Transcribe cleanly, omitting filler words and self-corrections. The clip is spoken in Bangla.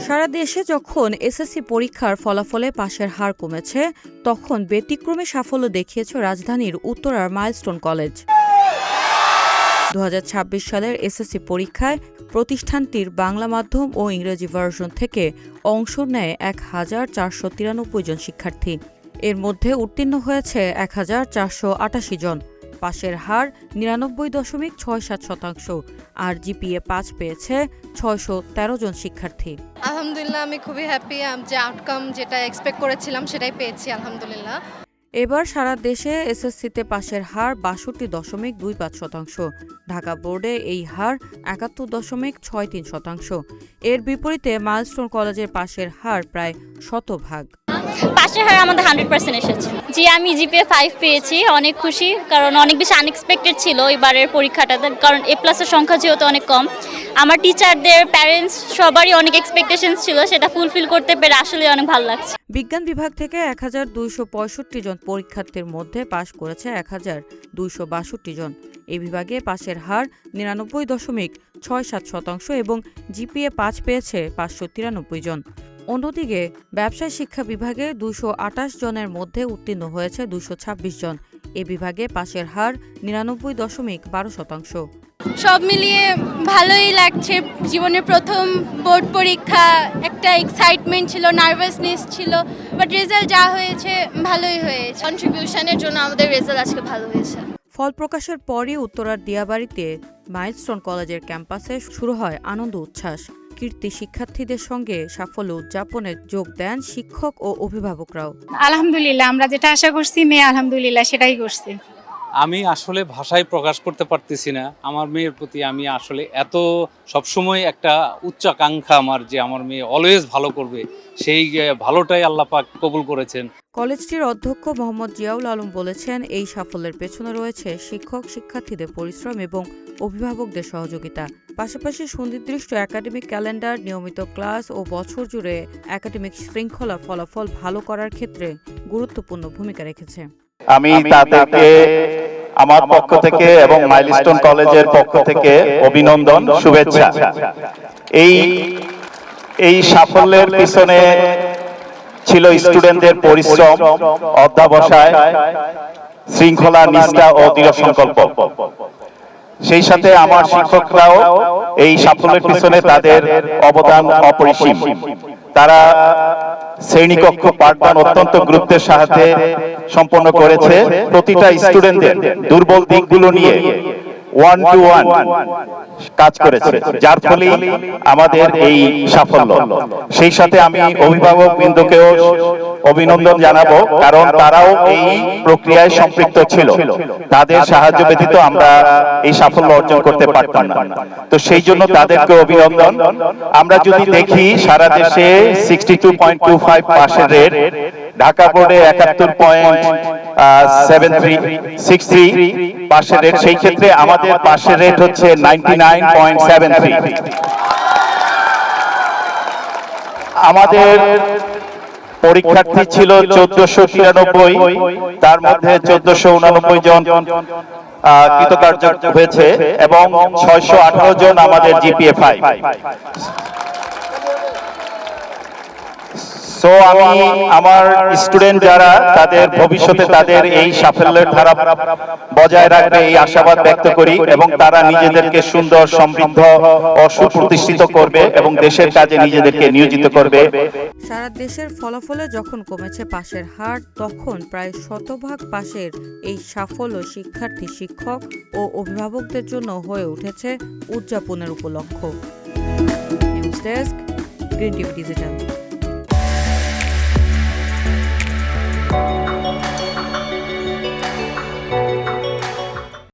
সারা দেশে যখন এসএসসি পরীক্ষার ফলাফলে পাশের হার কমেছে, তখন ব্যতিক্রমী সাফল্য দেখিয়েছে রাজধানীর উত্তরার মাইলস্টোন কলেজ। 2026 সালের এসএসসি পরীক্ষায় প্রতিষ্ঠানটির বাংলা মাধ্যম ও ইংরেজি ভার্সন থেকে অংশ নেয় 1493 জন শিক্ষার্থী। এর মধ্যে উত্তীর্ণ হয়েছে 1488 জন। পাশের হার 99.67%, আর জিপিএ 5 পেয়েছে 613 জন শিক্ষার্থী। আলহামদুলিল্লাহ, আমি খুবই হ্যাপি যে আউটকাম যেটা এক্সপেক্ট করেছিলাম সেটাই পেয়েছি আলহামদুলিল্লাহ। এবার সারা দেশে এসএসসিতে পাশের হার 62.25%। ঢাকা বোর্ডে এই হার 71.63%। এর বিপরীতে মাইলস্টোন কলেজের পাশের হার প্রায় শতভাগ। পাশের হার আমাদের 100% এসেছে। জি, আমি জিপিএ 5 পেয়েছি, অনেক খুশি, কারণ অনেক বেশি আনএক্সপেক্টেড ছিল এবারের পরীক্ষাটাতে, কারণ এ প্লাসের সংখ্যা যেহেতু অনেক কম। আমার টিচারদের, প্যারেন্টস সবারই অনেক এক্সপেকটেশনস ছিল, সেটা ফুলফিল করতে পেরে আসলে অনেক ভালো লাগছে। বিজ্ঞান বিভাগ থেকে 1265 জন পরীক্ষার্থীর মধ্যে পাশ করেছে 1262 জন। এই বিভাগে পাশের হার 99.67% এবং জিপিএ 5 পেয়েছে 593 জন। অন্যদিকে ব্যবসায় শিক্ষা বিভাগে 228 জনের মধ্যে উত্তীর্ণ হয়েছে 226 জন। এ বিভাগে পাশের হার 99.12%। সব মিলিয়ে ভালোই লাগছে। জীবনের প্রথম বোর্ড পরীক্ষা, একটা এক্সাইটমেন্ট ছিল, নার্ভাসনেস ছিল, বাট রেজাল্ট যা হয়েছে ভালোই হয়েছে। কন্ট্রিবিউশনের জন্য আমাদের রেজাল্ট আজকে ভালো হয়েছে। ফল প্রকাশের পরই উত্তরার দিয়াবাড়িতে মাইলস্টোন কলেজের ক্যাম্পাসে শুরু হয় আনন্দ উচ্ছ্বাস। কীর্তি শিক্ষার্থীদের সঙ্গে সাফল্য উদযাপনে যোগ দেন শিক্ষক ও অভিভাবকরাও। আলহামদুলিল্লাহ, আমরা যেটা আশা করছি মেয়ে আলহামদুলিল্লাহ সেটাই করছে। আমি আসলে ভাষায় প্রকাশ করতে পারতেছি না। আমার মেয়ের প্রতি আমি আসলে এত সবসময় একটা উচ্চাকাঙ্ক্ষা আমার, যে আমার মেয়ে অলওয়েজ ভালো করবে, সেই ভালোটাই আল্লাহ পাক কবুল করেছেন। কলেজটির অধ্যক্ষ মোহাম্মদ জিয়াউল আলম বলেছেন, এই সাফল্যের পেছনে রয়েছে শিক্ষক শিক্ষার্থীদের পরিশ্রম এবং অভিভাবকদের সহযোগিতা। পাশাপাশি সুনির্দিষ্ট একাডেমিক ক্যালেন্ডার, নিয়মিত ক্লাস ও বছর জুড়ে একাডেমিক শৃঙ্খলা ফলাফল ভালো করার ক্ষেত্রে গুরুত্বপূর্ণ ভূমিকা রেখেছে। আমি তাদেরকে আমার পক্ষ থেকে এবং মাইলস্টোন কলেজের পক্ষ থেকে অভিনন্দন, শুভেচ্ছা। এই সাফল্যের পিছনে ছিল স্টুডেন্টদের পরিশ্রম, অধ্যবসায়, শৃঙ্খলা, নিষ্ঠা ও দৃঢ় সংকল্প। সেই সাথে আমার শিক্ষকরাও এই সাফল্যের পিছনে তাদের অবদান অপরিসীম। তারা শ্রেণীকক্ষ পাঠদান অত্যন্ত গুরুত্বের সাথে সম্পন্ন করেছে। প্রতিটা স্টুডেন্টদের দুর্বল দিকগুলো নিয়ে 1-to-1 কাজ করেছে, যার ফলে আমাদের এই সাফল্য। সেই সাথে আমি অভিভাবক বৃন্দকেও অভিনন্দন জানাবো, কারণ তারাও এই প্রক্রিয়ায় সম্পৃক্ত ছিল। তাদের সাহায্য ব্যতীত আমরা এই সাফল্য অর্জন করতে পারতাম না। তো সেই জন্য তাদেরকে অভিনন্দন। আমরা যদি দেখি সারা দেশে 62.25 পাশের রেট, ঢাকা বোর্ডে 71.63 পাশের রেট। সেই ক্ষেত্রে আমাদের পাশের রেট হচ্ছে 99.73। আমাদের পরীক্ষার্থী ছিল 1493, তার মধ্যে 1489 জন কৃতকার্য হয়েছে এবং 618 জন আমাদের জিপিএ 5। সো আমি আমার স্টুডেন্ট যারা, তাদের ভবিষ্যতে তাদের এই সাফল্যের ধারা বজায় রাখবে এই আশাবাদ ব্যক্ত করি, এবং তারা নিজেদেরকে সুন্দর, সমৃদ্ধ ও সুপ্রতিষ্ঠিত করবে এবং দেশের কাজে নিজেদেরকে নিয়োজিত করবে। সারা দেশের ফলাফলে যখন কমেছে পাশের হার, তখন প্রায় শতভাগ পাশের এই সাফল্য শিক্ষার্থী, শিক্ষক ও অভিভাবকদের জন্য হয়ে উঠেছে উদযাপনের উপলক্ষ। News desk, green TV digital.